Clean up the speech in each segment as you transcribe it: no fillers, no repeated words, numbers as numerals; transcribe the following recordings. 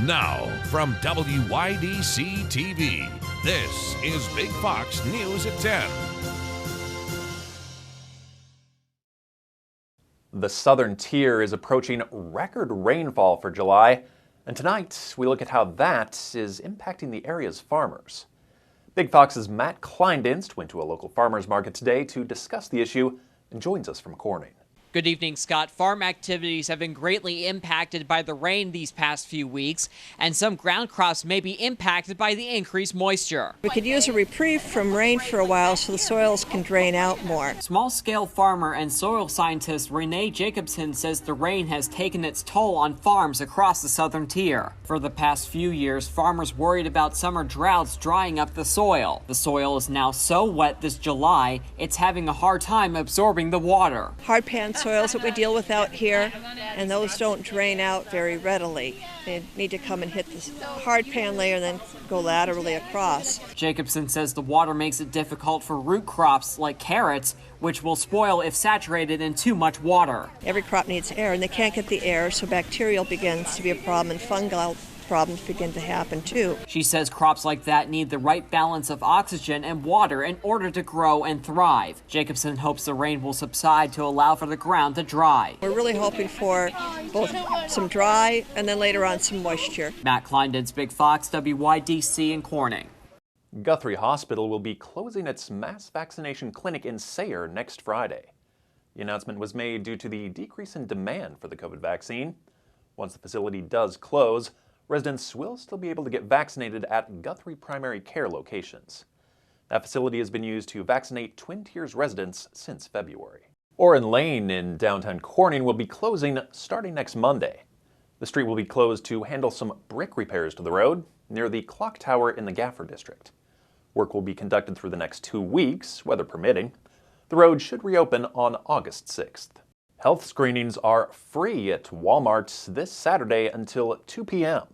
Now, from WYDC TV, this is Big Fox News at 10. The southern tier is approaching record rainfall for July, and tonight we look at how that is impacting the area's farmers. Big Fox's Matt Kleindinst went to a local farmers market today to discuss the issue and joins us from Corning. Good evening, Scott. Farm activities have been greatly impacted by the rain these past few weeks, and some ground crops may be impacted by the increased moisture. We could use a reprieve from rain for a while so the soils can drain out more. Small-scale farmer and soil scientist Renee Jacobson says the rain has taken its toll on farms across the southern tier. For the past few years, farmers worried about summer droughts drying up the soil. The soil is now so wet this July, it's having a hard time absorbing the water. Hard pan soils that we deal with out here, and those don't drain out very readily. They need to come and hit this hard pan layer and then go laterally across. Jacobson says the water makes it difficult for root crops like carrots, which will spoil if saturated in too much water. Every crop needs air, and they can't get the air, so bacterial begins to be a problem, and fungal problems begin to happen too. She says crops like that need the right balance of oxygen and water in order to grow and thrive. Jacobson hopes the rain will subside to allow for the ground to dry. We're really hoping for both some dry and then later on some moisture. Matt Kleindinst, Big Fox, WYDC in Corning. Guthrie Hospital will be closing its mass vaccination clinic in Sayre next Friday. The announcement was made due to the decrease in demand for the COVID vaccine. Once the facility does close, residents will still be able to get vaccinated at Guthrie primary care locations. That facility has been used to vaccinate Twin Tiers residents since February. Oren Lane in downtown Corning will be closing starting next Monday. The street will be closed to handle some brick repairs to the road near the clock tower in the Gaffer district. Work will be conducted through the next 2 weeks, weather permitting. The road should reopen on August 6th. Health screenings are free at Walmart this Saturday until 2 p.m.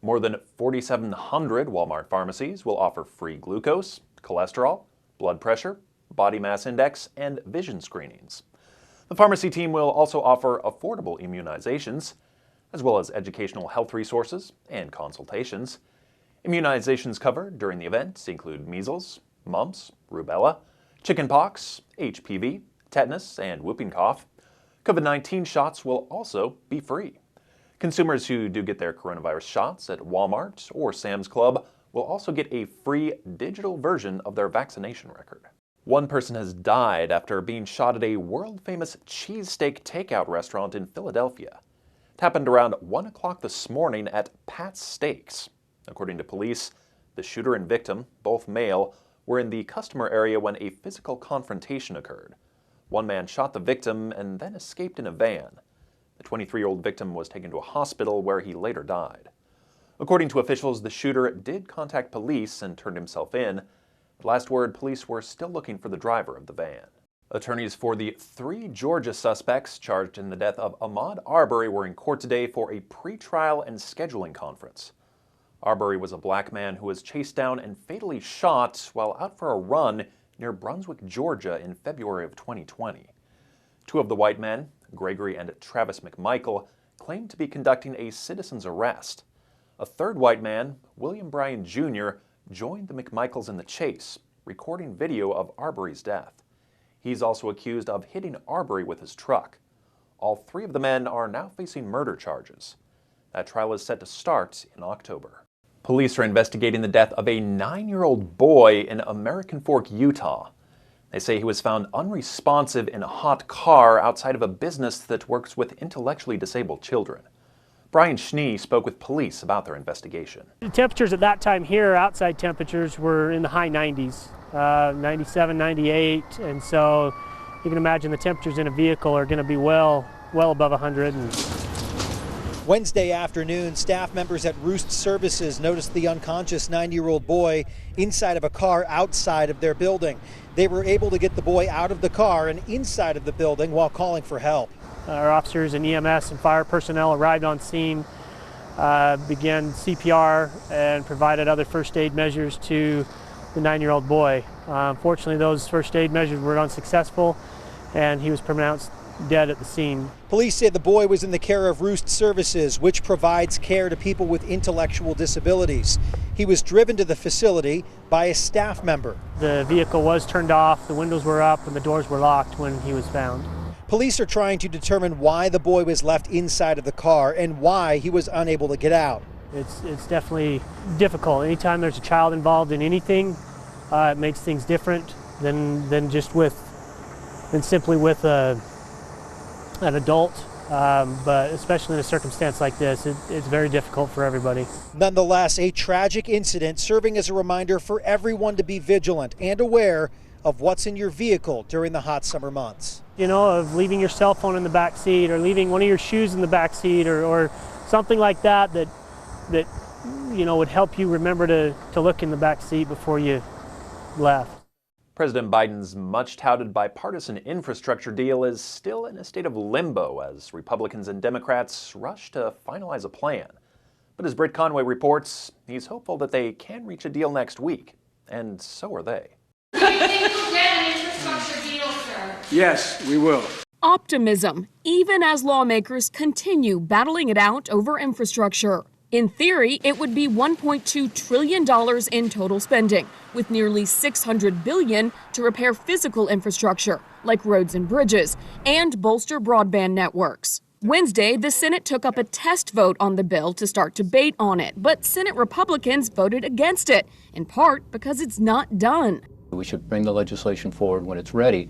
More than 4,700 Walmart pharmacies will offer free glucose, cholesterol, blood pressure, body mass index, and vision screenings. The pharmacy team will also offer affordable immunizations, as well as educational health resources and consultations. Immunizations covered during the event include measles, mumps, rubella, chickenpox, HPV, tetanus, and whooping cough. COVID-19 shots will also be free. Consumers who do get their coronavirus shots at Walmart or Sam's Club will also get a free digital version of their vaccination record. One person has died after being shot at a world-famous cheesesteak takeout restaurant in Philadelphia. It happened around 1 o'clock this morning at Pat's Steaks. According to police, the shooter and victim, both male, were in the customer area when a physical confrontation occurred. One man shot the victim and then escaped in a van. The 23-year-old victim was taken to a hospital where he later died. According to officials, the shooter did contact police and turned himself in. At last word, police were still looking for the driver of the van. Attorneys for the 3 Georgia suspects charged in the death of Ahmaud Arbery were in court today for a pretrial and scheduling conference. Arbery was a black man who was chased down and fatally shot while out for a run near Brunswick, Georgia in February of 2020. 2 of the white men, Gregory and Travis McMichael, claimed to be conducting a citizen's arrest. A 3rd white man, William Bryan Jr., joined the McMichaels in the chase, recording video of Arbery's death. He's also accused of hitting Arbery with his truck. All 3 of the men are now facing murder charges. That trial is set to start in October. Police are investigating the death of a 9-year-old boy in American Fork, Utah. They say he was found unresponsive in a hot car outside of a business that works with intellectually disabled children. Brian Schnee spoke with police about their investigation. The temperatures at that time here, outside temperatures, were in the high 90s, 97, 98, and so you can imagine the temperatures in a vehicle are going to be well above 100. Wednesday afternoon, staff members at Roost Services noticed the unconscious 9-year-old boy inside of a car outside of their building. They were able to get the boy out of the car and inside of the building while calling for help. Our officers and EMS and fire personnel arrived on scene, began CPR, and provided other first aid measures to the 9-year-old boy. Unfortunately, those first aid measures were unsuccessful, and he was pronounced dead at the scene. Police say the boy was in the care of Roost Services, which provides care to people with intellectual disabilities. He was driven to the facility by a staff member. The vehicle was turned off, the windows were up, and the doors were locked when he was found. Police are trying to determine why the boy was left inside of the car and why he was unable to get out. It's definitely difficult. Anytime there's a child involved in anything, it makes things different than simply with an adult. But especially in a circumstance like this, it's very difficult for everybody. Nonetheless, a tragic incident serving as a reminder for everyone to be vigilant and aware of what's in your vehicle during the hot summer months. You know, of leaving your cell phone in the back seat or leaving one of your shoes in the back seat or something like that you know would help you remember to look in the back seat before you left. President Biden's much-touted bipartisan infrastructure deal is still in a state of limbo as Republicans and Democrats rush to finalize a plan. But as Britt Conway reports, he's hopeful that they can reach a deal next week, and so are they. Do you think we'll get an infrastructure deal, sir? Yes, we will. Optimism, even as lawmakers continue battling it out over infrastructure. In theory, it would be $1.2 trillion in total spending, with nearly $600 billion to repair physical infrastructure, like roads and bridges, and bolster broadband networks. Wednesday, the Senate took up a test vote on the bill to start debate on it, but Senate Republicans voted against it, in part because it's not done. We should bring the legislation forward when it's ready,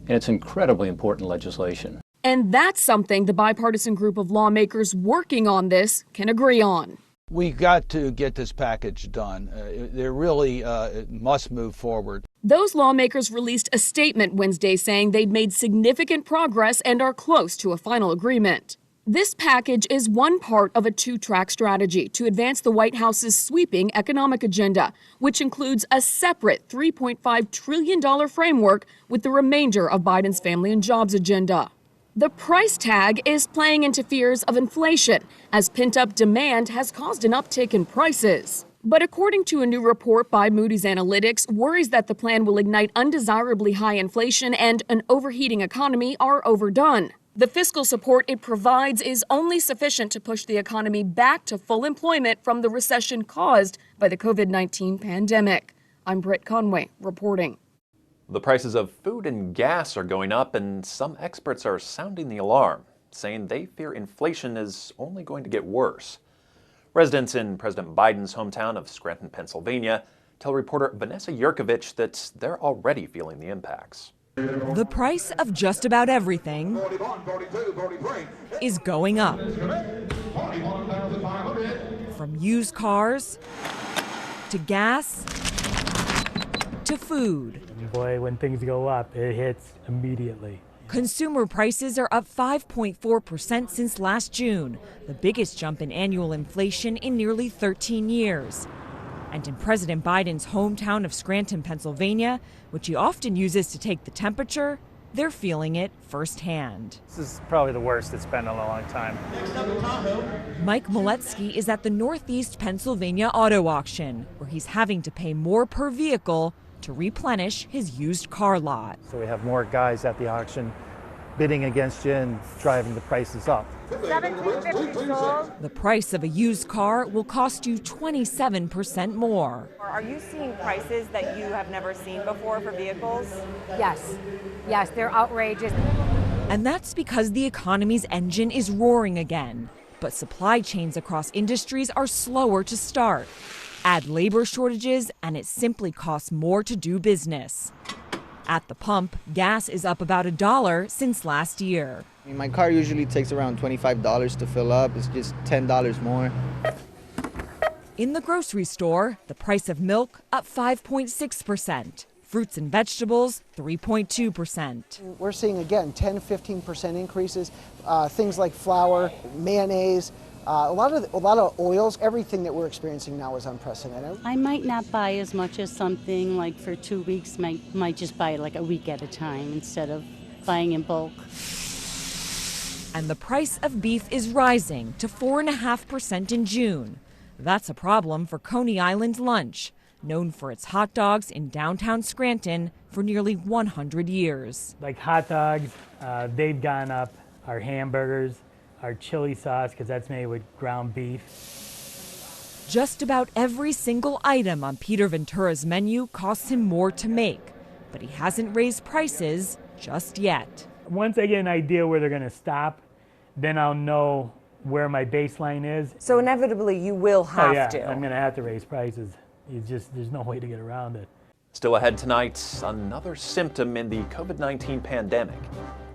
and it's incredibly important legislation. And that's something the bipartisan group of lawmakers working on this can agree on. We got to get this package done. They really must move forward. Those lawmakers released a statement Wednesday saying they'd made significant progress and are close to a final agreement. This package is one part of a two-track strategy to advance the White House's sweeping economic agenda, which includes a separate $3.5 trillion framework with the remainder of Biden's family and jobs agenda. The price tag is playing into fears of inflation, as pent-up demand has caused an uptick in prices. But according to a new report by Moody's Analytics, worries that the plan will ignite undesirably high inflation and an overheating economy are overdone. The fiscal support it provides is only sufficient to push the economy back to full employment from the recession caused by the COVID-19 pandemic. I'm Britt Conway, reporting. The prices of food and gas are going up, and some experts are sounding the alarm, saying they fear inflation is only going to get worse. Residents in President Biden's hometown of Scranton, Pennsylvania, tell reporter Vanessa Yurkovich that they're already feeling the impacts. The price of just about everything is going up. From used cars to gas to food. Boy, when things go up, it hits immediately. Consumer prices are up 5.4% since last June, the biggest jump in annual inflation in nearly 13 years. And in President Biden's hometown of Scranton, Pennsylvania, which he often uses to take the temperature, they're feeling it firsthand. This is probably the worst it's been in a long time. Mike Moletsky is at the Northeast Pennsylvania Auto Auction, where he's having to pay more per vehicle to replenish his used car lot. So we have more guys at the auction bidding against you and driving the prices up. $17.50 sold. The price of a used car will cost you 27% more. Are you seeing prices that you have never seen before for vehicles? Yes, they're outrageous. And that's because the economy's engine is roaring again, but supply chains across industries are slower to start. Add labor shortages, and it simply costs more to do business. At the pump, gas is up about $1 since last year. My car usually takes around $25 to fill up. It's just $10 more. In the grocery store, the price of milk up 5.6%. Fruits and vegetables, 3.2%. We're seeing, again, 10-15% increases. Things like flour, mayonnaise, a lot of oils. Everything that we're experiencing now is unprecedented. I might not buy as much as something like for 2 weeks. Might just buy like a week at a time instead of buying in bulk. And the price of beef is rising to 4.5% in June. That's a problem for Coney Island Lunch, known for its hot dogs in downtown Scranton for nearly 100 years. Like hot dogs, they've gone up. Our hamburgers, our chili sauce, because that's made with ground beef. Just about every single item on Peter Ventura's menu costs him more to make, but he hasn't raised prices just yet. Once I get an idea where they're going to stop, then I'll know where my baseline is. So inevitably you will have to. I'm going to have to raise prices. There's no way to get around it. Still ahead tonight, another symptom in the COVID-19 pandemic,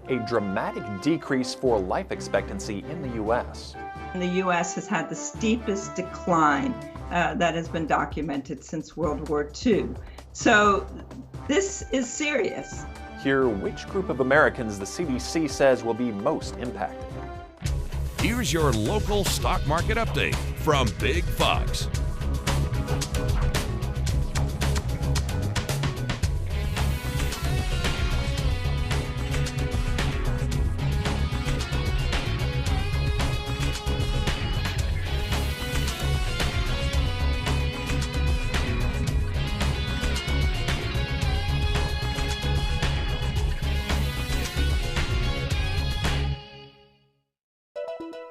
a dramatic decrease for life expectancy in the U.S. The U.S. has had the steepest decline that has been documented since World War II. So this is serious. Hear which group of Americans the CDC says will be most impacted. Here's your local stock market update from Big Fox.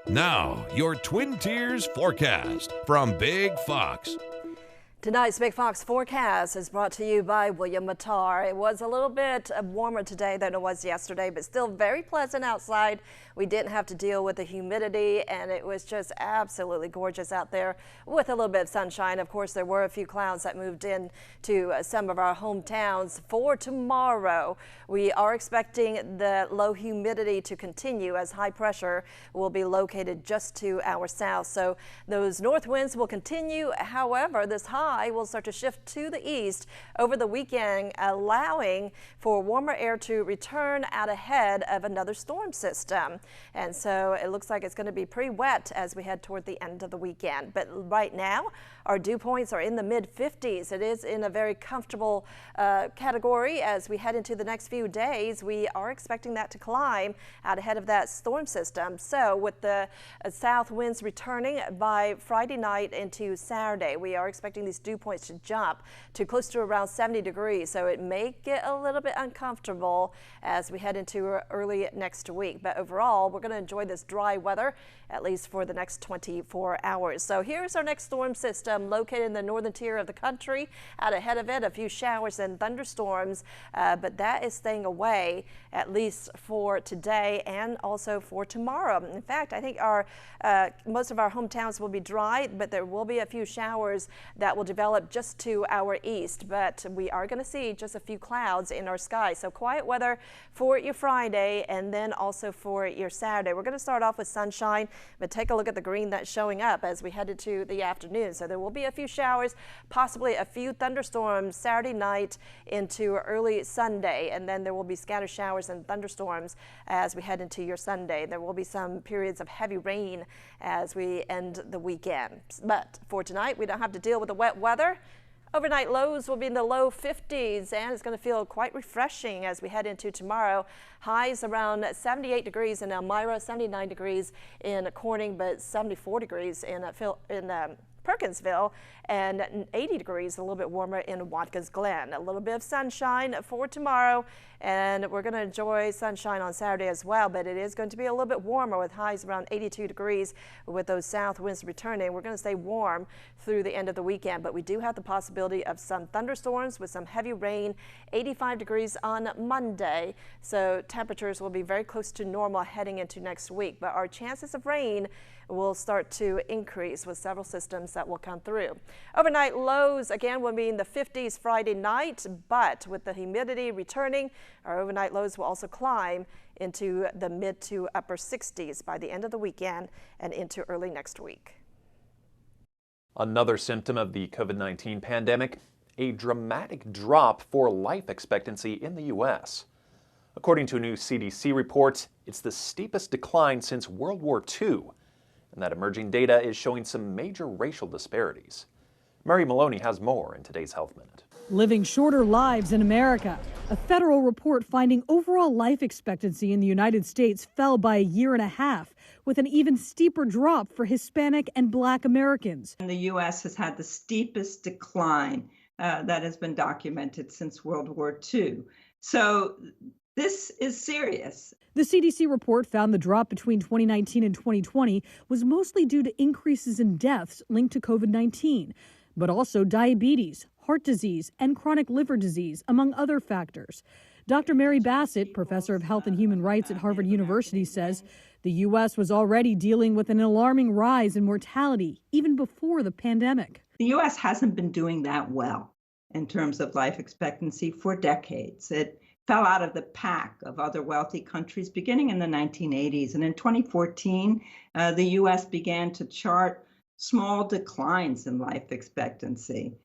Now, your Twin Tiers forecast from Big Fox. Tonight's Big Fox forecast is brought to you by William Mattar. It was a little bit warmer today than it was yesterday, but still very pleasant outside. We didn't have to deal with the humidity, and it was just absolutely gorgeous out there with a little bit of sunshine. Of course, there were a few clouds that moved in to some of our hometowns. For tomorrow, we are expecting the low humidity to continue as high pressure will be located just to our south. So those north winds will continue. However, this high will start to shift to the east over the weekend, allowing for warmer air to return out ahead of another storm system. And so it looks like it's going to be pretty wet as we head toward the end of the weekend. But right now, our dew points are in the mid-50s. It is in a very comfortable category as we head into the next few days. We are expecting that to climb out ahead of that storm system. So with the south winds returning by Friday night into Saturday, we are expecting these dew points to jump to close to around 70 degrees. So it may get a little bit uncomfortable as we head into early next week. But overall, we're going to enjoy this dry weather at least for the next 24 hours. So here's our next storm system located in the northern tier of the country. Out ahead of it, a few showers and thunderstorms, but that is staying away at least for today and also for tomorrow. In fact, I think most of our hometowns will be dry, but there will be a few showers that will develop just to our east. But we are going to see just a few clouds in our sky. So quiet weather for your Friday and then also for your Saturday. We're going to start off with sunshine, but take a look at the green that's showing up as we head into the afternoon. So there will be a few showers, possibly a few thunderstorms Saturday night into early Sunday, and then there will be scattered showers and thunderstorms as we head into your Sunday. There will be some periods of heavy rain as we end the weekend. But for tonight, we don't have to deal with the wet weather. Overnight lows will be in the low 50s, and it's going to feel quite refreshing as we head into tomorrow. Highs around 78 degrees in Elmira, 79 degrees in Corning, but 74 degrees in Perkinsville, and 80 degrees, a little bit warmer in Watkins Glen. A little bit of sunshine for tomorrow, and we're going to enjoy sunshine on Saturday as well, but it is going to be a little bit warmer with highs around 82 degrees with those south winds returning. We're going to stay warm through the end of the weekend, but we do have the possibility of some thunderstorms with some heavy rain, 85 degrees on Monday, so temperatures will be very close to normal heading into next week, but our chances of rain will start to increase with several systems that will come through. Overnight lows again will be in the 50s Friday night, but with the humidity returning, our overnight lows will also climb into the mid to upper 60s by the end of the weekend and into early next week. Another symptom of the COVID-19 pandemic, a dramatic drop for life expectancy in the U.S. According to a new CDC report, it's the steepest decline since World War II. And that emerging data is showing some major racial disparities. Mary Maloney has more in today's Health Minute. Living shorter lives in America. A federal report finding overall life expectancy in the United States fell by a year and a half, with an even steeper drop for Hispanic and Black Americans. The U.S. has had the steepest decline that has been documented since World War II. So this is serious. The CDC report found the drop between 2019 and 2020 was mostly due to increases in deaths linked to COVID-19, but also diabetes, heart disease, and chronic liver disease, among other factors. Dr. Mary Bassett, professor of health and human rights at Harvard University, says the U.S. was already dealing with an alarming rise in mortality even before the pandemic. The U.S. hasn't been doing that well in terms of life expectancy for decades. It fell out of the pack of other wealthy countries beginning in the 1980s. And in 2014, the U.S. began to chart small declines in life expectancy.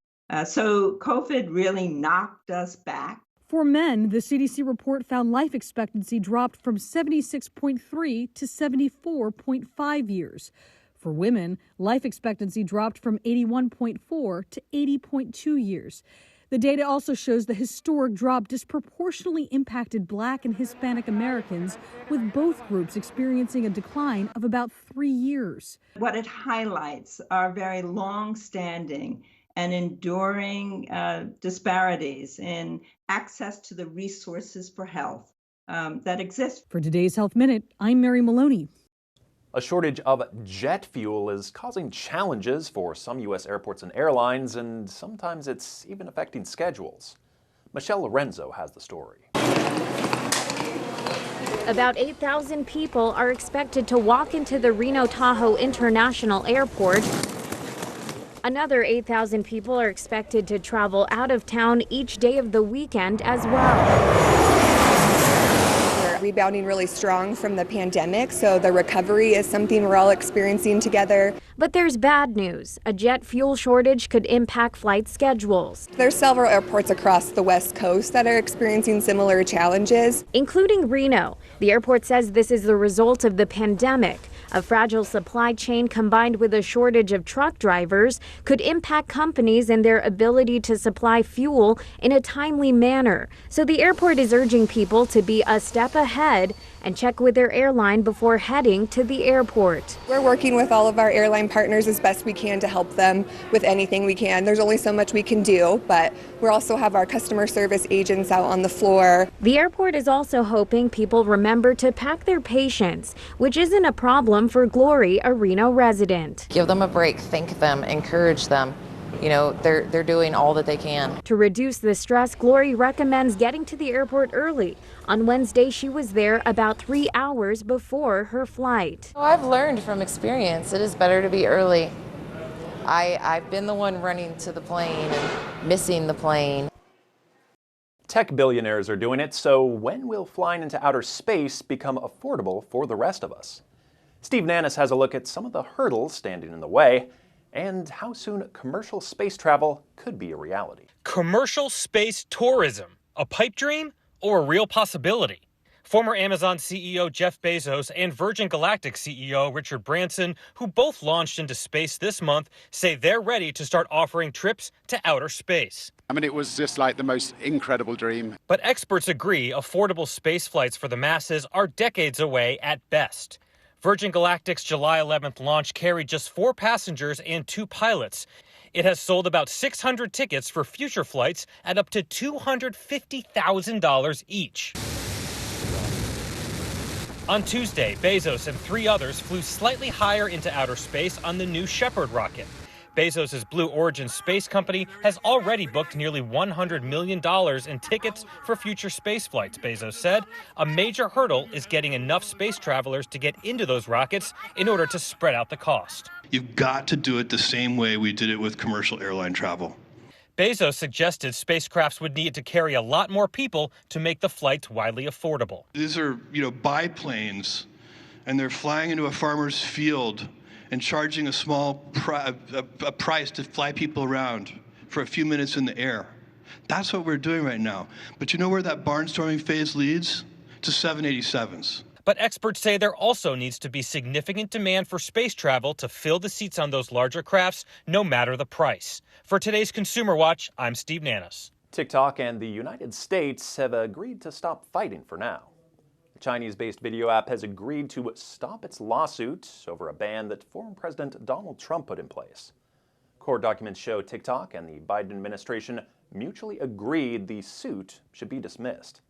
So COVID really knocked us back. For men, the CDC report found life expectancy dropped from 76.3 to 74.5 years. For women, life expectancy dropped from 81.4 to 80.2 years. The data also shows the historic drop disproportionately impacted Black and Hispanic Americans, with both groups experiencing a decline of about 3 years. What it highlights are very long-standing and enduring disparities in access to the resources for health that exist. For today's Health Minute, I'm Mary Maloney. A shortage of jet fuel is causing challenges for some U.S. airports and airlines, and sometimes it's even affecting schedules. Michelle Lorenzo has the story. About 8,000 people are expected to walk into the Reno-Tahoe International Airport. Another 8,000 people are expected to travel out of town each day of the weekend as well. Rebounding really strong from the pandemic, so the recovery is something we're all experiencing together. But there's bad news. A jet fuel shortage could impact flight schedules. There's several airports across the West Coast that are experiencing similar challenges, including Reno. The airport says this is the result of the pandemic. A fragile supply chain combined with a shortage of truck drivers could impact companies and their ability to supply fuel in a timely manner. So the airport is urging people to be a step ahead and check with their airline before heading to the airport. We're working with all of our airline partners as best we can to help them with anything we can. There's only so much we can do, but we also have our customer service agents out on the floor. The airport is also hoping people remember to pack their patience, which isn't a problem for Glory, a Reno resident. Give them a break, thank them, encourage them. You know, they're doing all that they can. To reduce the stress, Glory recommends getting to the airport early. On Wednesday, she was there about 3 hours before her flight. I've learned from experience, it is better to be early. I've been the one running to the plane and missing the plane. Tech billionaires are doing it, so when will flying into outer space become affordable for the rest of us? Steve Nannis has a look at some of the hurdles standing in the way and how soon commercial space travel could be a reality. Commercial space tourism, a pipe dream or a real possibility? Former Amazon CEO Jeff Bezos and Virgin Galactic CEO Richard Branson, who both launched into space this month, say they're ready to start offering trips to outer space. I mean, it was just like the most incredible dream. But experts agree affordable space flights for the masses are decades away at best. Virgin Galactic's July 11th launch carried just 4 passengers and 2 pilots. It has sold about 600 tickets for future flights at up to $250,000 each. On Tuesday, Bezos and 3 others flew slightly higher into outer space on the New Shepard rocket. Bezos' Blue Origin space company has already booked nearly $100 million in tickets for future space flights, Bezos said. A major hurdle is getting enough space travelers to get into those rockets in order to spread out the cost. You've got to do it the same way we did it with commercial airline travel. Bezos suggested spacecrafts would need to carry a lot more people to make the flights widely affordable. These are, biplanes, and they're flying into a farmer's field and charging a small price to fly people around for a few minutes in the air. That's what we're doing right now. But you know where that barnstorming phase leads? To 787s. But experts say there also needs to be significant demand for space travel to fill the seats on those larger crafts, no matter the price. For today's Consumer Watch, I'm Steve Nannis. TikTok and the United States have agreed to stop fighting for now. The Chinese-based video app has agreed to stop its lawsuit over a ban that former President Donald Trump put in place. Court documents show TikTok and the Biden administration mutually agreed the suit should be dismissed.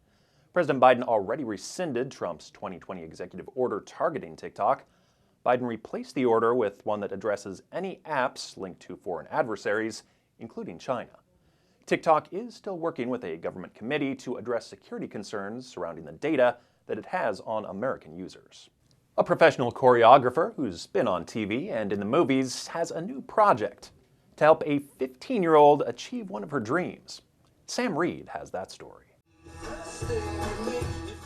President Biden already rescinded Trump's 2020 executive order targeting TikTok. Biden replaced the order with one that addresses any apps linked to foreign adversaries, including China. TikTok is still working with a government committee to address security concerns surrounding the data that it has on American users. A professional choreographer who's been on TV and in the movies has a new project to help a 15-year-old achieve one of her dreams. Sam Reed has that story.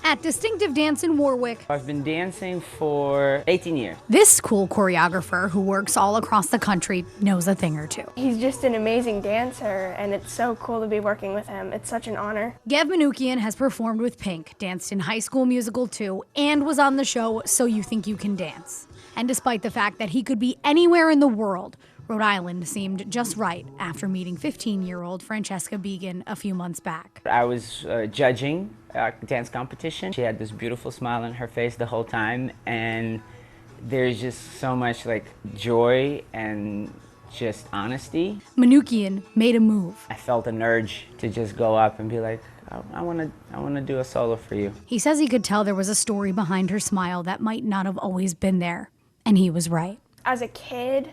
At Distinctive Dance in Warwick, I've been dancing for 18 years. This cool choreographer who works all across the country knows a thing or two. He's just an amazing dancer, and it's so cool to be working with him. It's such an honor. Gev Manoukian has performed with Pink, danced in High School Musical 2, and was on the show So You Think You Can Dance. And despite the fact that he could be anywhere in the world, Rhode Island seemed just right after meeting 15-year-old Francesca Began a few months back. I was judging a dance competition. She had this beautiful smile on her face the whole time, and there's just so much like joy and just honesty. Manoukian made a move. I felt an urge to just go up and be like, I want to do a solo for you. He says he could tell there was a story behind her smile that might not have always been there, and he was right. As a kid,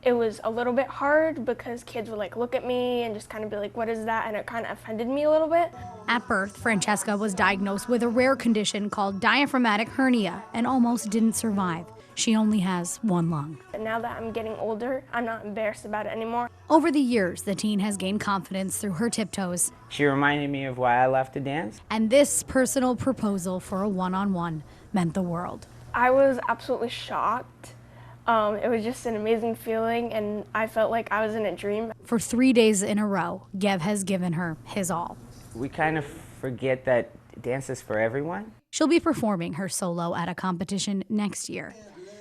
it was a little bit hard because kids would like look at me and just kind of be like, what is that? And it kind of offended me a little bit. At birth, Francesca was diagnosed with a rare condition called diaphragmatic hernia and almost didn't survive. She only has one lung. And now that I'm getting older, I'm not embarrassed about it anymore. Over the years, the teen has gained confidence through her tiptoes. She reminded me of why I love to dance. And this personal proposal for a one-on-one meant the world. I was absolutely shocked. It was just an amazing feeling, and I felt like I was in a dream. For 3 days in a row, Gev has given her his all. We kind of forget that dance is for everyone. She'll be performing her solo at a competition next year.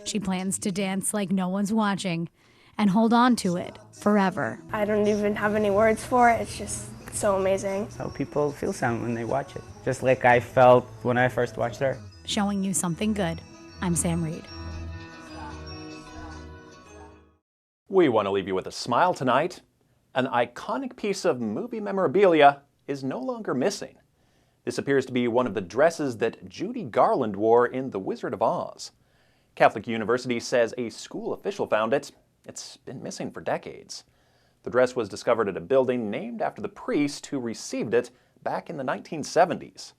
She plans to dance like no one's watching and hold on to it forever. I don't even have any words for it. It's just so amazing. So people feel something when they watch it, just like I felt when I first watched her. Showing you something good, I'm Sam Reed. We want to leave you with a smile tonight. An iconic piece of movie memorabilia is no longer missing. This appears to be one of the dresses that Judy Garland wore in The Wizard of Oz. Catholic University says a school official found it. It's been missing for decades. The dress was discovered at a building named after the priest who received it back in the 1970s.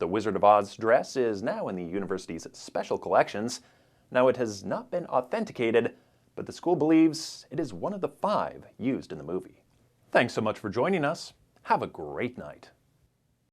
The Wizard of Oz dress is now in the university's special collections. Now, it has not been authenticated, but the school believes it is one of the 5 used in the movie. Thanks so much for joining us. Have a great night.